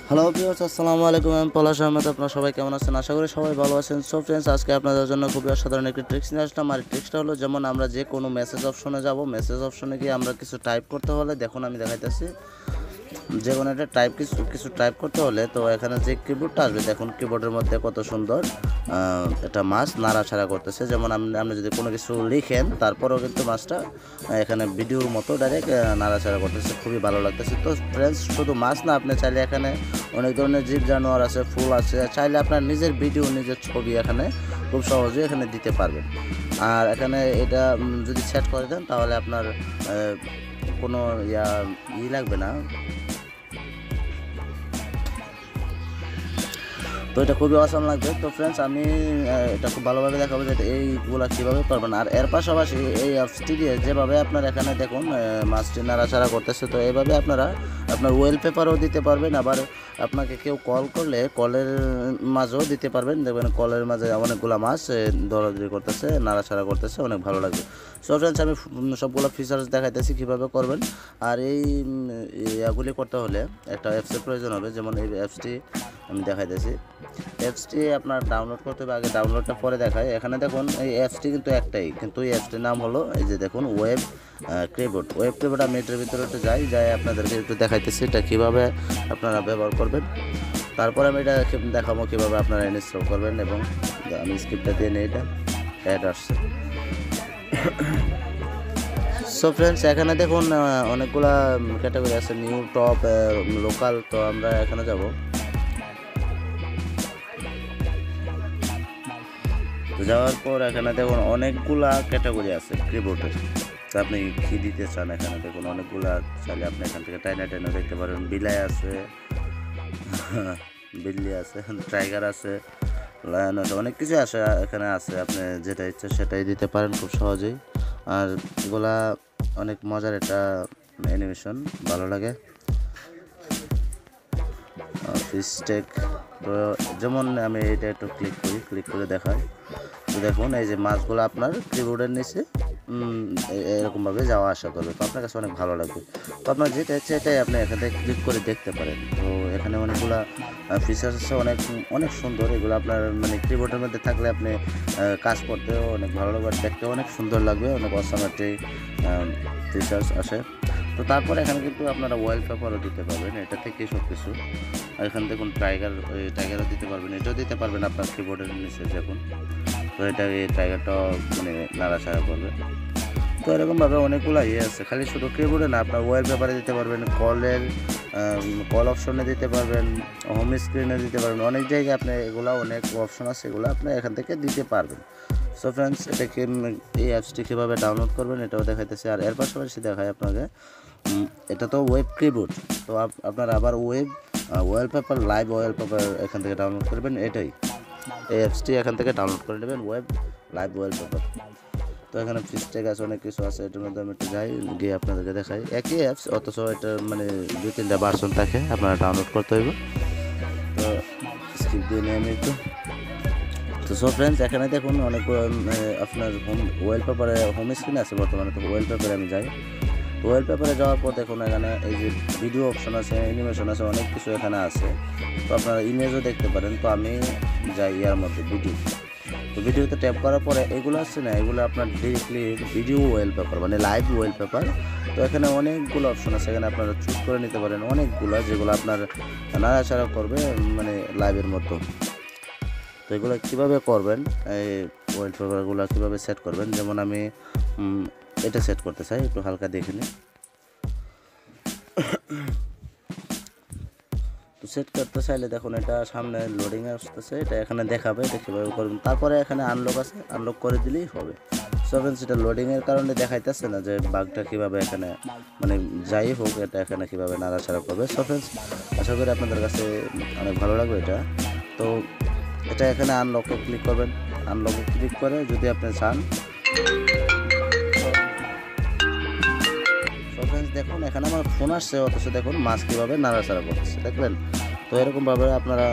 Hello viewers, আসসালামু আলাইকুম। আমি পলাশ আহমেদ। আপনারা সবাই কেমন আছেন? আশা করি সবাই ভালো আছেন। সো ফ্রেন্ডস, আজকে আপনাদের জন্য খুবই অসাধারণ একটি ট্রিক্স নিয়ে আসলাম। আর ট্রিক্সটা হলো, যেমন আমরা যে কোনো মেসেজ অপশনে যাব, মেসেজ অপশনে গিয়ে আমরা কিছু টাইপ করতে হলে, দেখুন আমি দেখাইতেছি, যে কোনো একটা কিছু টাইপ করতে হলে, তো এখানে যে কিবোর্ডটা আসবে, দেখুন কিবোর্ডের মধ্যে কত সুন্দর একটা মাছ নাড়াচাড়া করতেছে। যেমন আপনি যদি কোনো কিছু লিখেন, তারপরেও কিন্তু মাছটা এখানে ভিডিওর মতো ডাইরেক্ট নাড়াচাড়া করতেছে, খুবই ভালো লাগতেছে। তো ফ্রেন্ডস, শুধু মাছ না, আপনি চাইলে এখানে অনেক ধরনের জীব জানোয়ার আছে, ফুল আছে, চাইলে আপনার নিজের ভিডিও, নিজের ছবি এখানে খুব সহজেই এখানে দিতে পারবেন। আর এখানে এটা যদি সেট করে দেন, তাহলে আপনার কোনো লাগবে না। তো এটা খুবই অসাম লাগবে। তো ফ্রেন্ডস, আমি এটা খুব ভালোভাবে দেখাবো যে এইগুলো কীভাবে করবেন। আর এর পাশাপাশি এই অ্যাপসটি দিয়ে যেভাবে আপনার এখানে দেখুন মাছটি নাড়াচাড়া করতেছে, তো এইভাবে আপনারা আপনার ওয়েলপেপারও দিতে পারবেন। আবার আপনাকে কেউ কল করলে কলের মাঝেও দিতে পারবেন। দেখবেন কলের মাঝে অনেকগুলো মাছ দৌড়াদৌড়ি করতেছে, নাড়াচাড়া করতেছে, অনেক ভালো লাগবে। সো ফ্রেন্ডস, আমি সবগুলো ফিচার্স দেখাইতেছি কীভাবে করবেন। আর এগুলি করতে হলে একটা অ্যাপসের প্রয়োজন হবে। যেমন এই অ্যাপসটি আমি দেখাইতেছি। অ্যাপসটি আপনার ডাউনলোড করতে হবে, আগে ডাউনলোডটা পরে দেখায়। এখানে দেখুন এই অ্যাপসটি কিন্তু একটাই, কিন্তু এই অ্যাপসটির নাম হলো, এই যে দেখুন, ওয়েব কিবোর্ড। আমি এটার ভিতরে একটু যাই আপনাদেরকে একটু দেখাইতেছি এটা কীভাবে আপনারা ব্যবহার করবেন। তারপরে আমি এটা দেখাবো কীভাবে আপনারা ইনস্টল করবেন। এবং আমি স্ক্রিপ্টটা দিয়ে নিই, এটা অ্যাড আসছে। সো ফ্রেন্ডস, এখানে দেখুন অনেকগুলা ক্যাটাগরি আছে, নিউ, টপ, লোকাল। তো আমরা এখানে যাব। তো যাওয়ার পর এখানে দেখুন অনেকগুলা ক্যাটাগরি আছে কিবোর্ডের। তো আপনি কী দিতে চান, এখানে দেখুন অনেকগুলা, চাইলে আপনি এখান থেকে টাইনা দেখতে পারেন। বিলাই আছে, বিল্লি আছে, টাইগার আছে, লায়ন আছে, অনেক কিছু আছে এখানে আছে। আপনি যেটা ইচ্ছে সেটাই দিতে পারেন খুব সহজেই। আর এগুলা অনেক মজার একটা অ্যানিমেশন, ভালো লাগে। ফিস্টেক, তো যেমন আমি এটা একটু ক্লিক করে দেখাই। তো দেখুন এই যে মাছগুলো আপনার কিবোর্ডের নিচে এরকমভাবে যাওয়া আসা করবে। তো আপনার কাছে অনেক ভালো লাগবে। তো আপনার যেটা ইচ্ছে এটাই আপনি এখান থেকে ক্লিক করে দেখতে পারেন। তো এখানে অনেকগুলো ফিচার্স আছে, অনেক সুন্দর। এগুলো আপনার মানে কিবোর্ডের মধ্যে থাকলে আপনি কাজ করতেও অনেক ভালো লাগবে, দেখতেও অনেক সুন্দর লাগবে, অনেক অসাম একটি ফিচার্স আসে। তো তারপরে এখানে কিন্তু আপনারা ওয়ালপেপারও দিতে পারবেন, এটা থেকে সব কিছু। আর এখানে দেখুন টাইগারও দিতে পারবেন, এটাও দিতে পারবেন আপনার কিবোর্ডের নিচে দেখুন। তো এটা এই টাইগারটাও মানে নাড়াচাড়া করবে। তো এরকমভাবে অনেকগুলো আছে, খালি শুধু কিবোর্ডে না, আপনার ওয়ালপেপারে দিতে পারবেন, কল অপশনে দিতে পারবেন, হোম স্ক্রিনে দিতে পারবেন, অনেক জায়গায় আপনি এগুলো অনেক অপশন আছে, এগুলো আপনি এখান থেকে দিতে পারবেন। সো ফ্রেন্ডস, এই অ্যাপসটি কীভাবে ডাউনলোড করবেন এটাও দেখাইতেছি। আর এর পাশাপাশি দেখায় আপনাকে, এটা তো ওয়েব কিবোর্ড। তো আপনারা আবার ওয়ালপেপার, লাইভ ওয়ালপেপার এখান থেকে ডাউনলোড করবেন। এই অ্যাপসটি এখান থেকে ডাউনলোড করে নেবেন, লাইভ ওয়ালপেপার। তো এখানে ফিস্টেক আছে, অনেক কিছু আছে। এটার মধ্যে আমি একটু গিয়ে আপনাদেরকে দেখাই। একই অ্যাপস, অথচ এটা মানে 2-3টা ভার্সন থাকে, আপনারা ডাউনলোড করতে হইব। তো স্ক্রিপ্ট দিয়ে নিয়ে আমি একটু। তো সো ফ্রেন্ডস, এখানে দেখুন অনেক আপনার ওয়ালপেপারে হোম স্ক্রিন আছে বর্তমানে। তো ওয়ালপেপারে আমি যাই। ওয়ালপেপারে যাওয়ার পর দেখুন এখানে এই যে ভিডিও অপশন আছে, অ্যানিমেশন আছে, অনেক কিছু এখানে আছে। তো আপনারা ইমেজও দেখতে পারেন। তো আমি যাই ইয়ার মধ্যে ভিডিও। তো ভিডিওতে ট্যাপ করার পরে এগুলো আসছে না, এগুলো আপনার ডিরেক্টলি ভিডিও ওয়ালপেপার, মানে লাইভ ওয়ালপেপার। তো এখানে অনেকগুলো অপশন আছে, এখানে আপনারা চুজ করে নিতে পারেন অনেকগুলো, যেগুলো আপনার নাড়াচাড়া করবে মানে লাইভের মতো। তো এগুলো কীভাবে করবেন, এই ওয়ালপেপারগুলো কীভাবে সেট করবেন, যেমন আমি এটা সেট করতে চাই, একটু হালকা দেখে নিই। তো সেট করতে চাইলে দেখুন এটা সামনে লোডিং আসতেছে, এটা এখানে দেখাবে এটা কীভাবে করবেন। তারপরে এখানে আনলক আছে, আনলক করে দিলেই হবে। সো ফ্রেন্ডস, এটা লোডিংয়ের কারণে দেখাইতেছে না যে বাগটা কীভাবে এখানে, মানে যাই হোক, এটা এখানে কীভাবে নাড়াচাড়া করবে। সো ফ্রেন্ডস, আশা করি আপনাদের কাছে অনেক ভালো লাগবে এটা। তো এটা এখানে আনলকে ক্লিক করবেন। আনলকে ক্লিক করে যদি আপনি চান, দেখুন এখানে আমার ফোন আসছে, অথচ দেখুন মাছ কীভাবে নাড়াচাড়া করতেছে, দেখলেন? তো এরকমভাবে আপনারা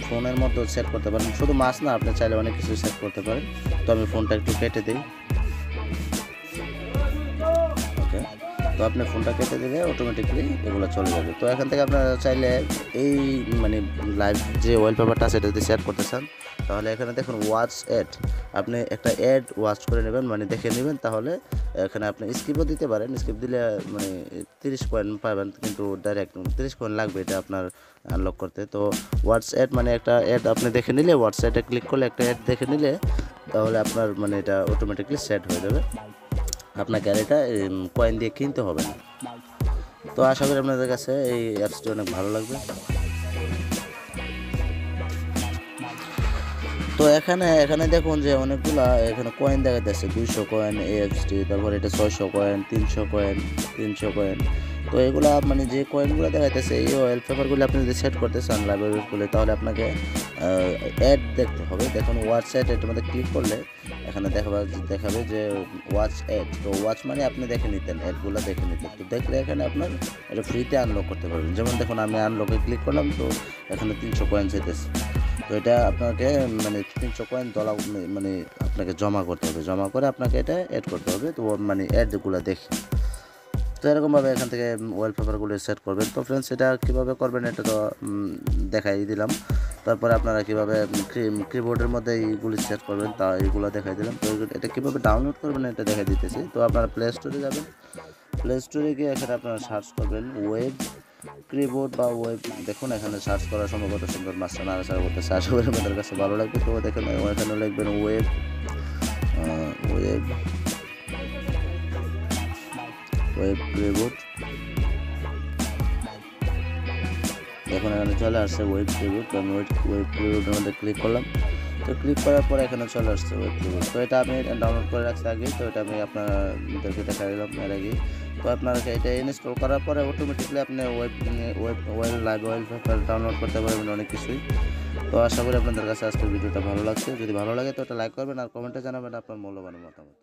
ফোনের মধ্যে সেট করতে পারেন। শুধু মাছ না, আপনি চাইলে অনেক কিছু সেট করতে পারেন। তো আমি ফোনটা একটু কেটে দিই। ওকে, তো তো আপনি ফোনটা কেটে দিলে অটোমেটিকলি এগুলো চলে যাবে। তো এখান থেকে আপনারা চাইলে এই মানে লাইভ যে ওয়ালপেপারটা আছে এটা যদি সেট করতে চান তাহলে এখানে দেখুন ওয়াচ অ্যাড, আপনি একটা অ্যাড ওয়াচ করে নেবেন, মানে দেখে নেবেন। তাহলে এখানে আপনি স্কিপও দিতে পারেন, স্কিপ দিলে মানে 30 কয়েন পাবেন, কিন্তু ডাইরেক্ট 30 কয়েন লাগবে এটা আপনার আনলক করতে। তো ওয়াচ অ্যাড মানে একটা অ্যাড আপনি দেখে নিলে, ওয়াচ অ্যাডে ক্লিক করলে একটা অ্যাড দেখে নিলে তাহলে আপনার মানে এটা অটোমেটিকলি সেট হয়ে যাবে, আপনাকে আর এটা কয়েন দিয়ে কিনতে হবে না। তো আশা করি আপনাদের কাছে এই অ্যাপসটি অনেক ভালো লাগবে। তো এখানে দেখুন যে অনেকগুলা এখানে কয়েন দেখা যাচ্ছে, 200 কয়েন এএফসটি, তারপর এটা 600 কয়েন, 300 কয়েন, 300 কয়েন। তো এগুলা মানে যে কয়েনগুলো দেখা যাচ্ছে এই ওয়েল পেপারগুলো আপনি যদি সেট করতে চান লাইব্রেরিগুলো তাহলে আপনাকে অ্যাড দেখতে হবে। দেখুন ওয়াচ অ্যাড, এটার মধ্যে ক্লিক করলে এখানে দেখাবে যে ওয়াচ অ্যাড। তো ওয়াচ মানে আপনি দেখে নিতেন, অ্যাডগুলো দেখে নিতেন। তো দেখলে এখানে আপনার এটা ফ্রিতে আনলক করতে পারবেন। যেমন দেখুন আমি আনলকে ক্লিক করলাম, তো এখানে 300 কয়েন চাইতেছে। তো এটা আপনাকে মানে 300 কয়েন মানে আপনাকে জমা করতে হবে, জমা করে আপনাকে এটা অ্যাড করতে হবে। তো মানে অ্যাডগুলো দেখি, তো এরকমভাবে এখান থেকে ওয়ালপেপারগুলো সেট করবেন। তো ফ্রেন্ডস এটা কীভাবে করবেন এটা তো দেখাই দিলাম। তারপরে আপনারা কীভাবে কিবোর্ডের মধ্যে এইগুলি সেট করবেন তা এইগুলো দেখাই দিলাম। তো এটা কীভাবে ডাউনলোড করবেন এটা দেখাই দিতেছি। তো আপনারা প্লে স্টোরে যাবেন, প্লে স্টোরে গিয়ে এখানে আপনারা সার্চ করবেন ওয়েব কিবোর্ড বা ওয়েব। দেখুন এখানে সার্চ করার সময় কত সুন্দর মাস্টার নাড়াচাড়া করতেছে, আশা করি আমাদের কাছে ভালো লাগবে। তো দেখুন এখানে লিখবেন ওয়েব ওয়েব ওয়েব কিবোর্ড। এখন এখানে চলে আসছে ওয়েব কিবোর্ড। তো আমি ওয়েব কিবোর্ডের মধ্যে ক্লিক করলাম। তো ক্লিক করার পরে এখানে চলে আসছে ওয়েব কিবোর্ড। তো এটা আমি ডাউনলোড করে রাখছি আগে, তো এটা আমি আপনাদেরকে দেখা দিলাম এর আগে। তো আপনারা এটা ইনস্টল করার পরে অটোমেটিকলি আপনি লাইভ ওয়ালপেপার ডাউনলোড করতে পারবেন অনেক কিছুই। তো আশা করি আপনাদের কাছে আজকের ভিডিওটা ভালো লাগছে। যদি ভালো লাগে তো এটা লাইক করবেন আর কমেন্টে জানাবেন আপনার মূল্যবান মতামত।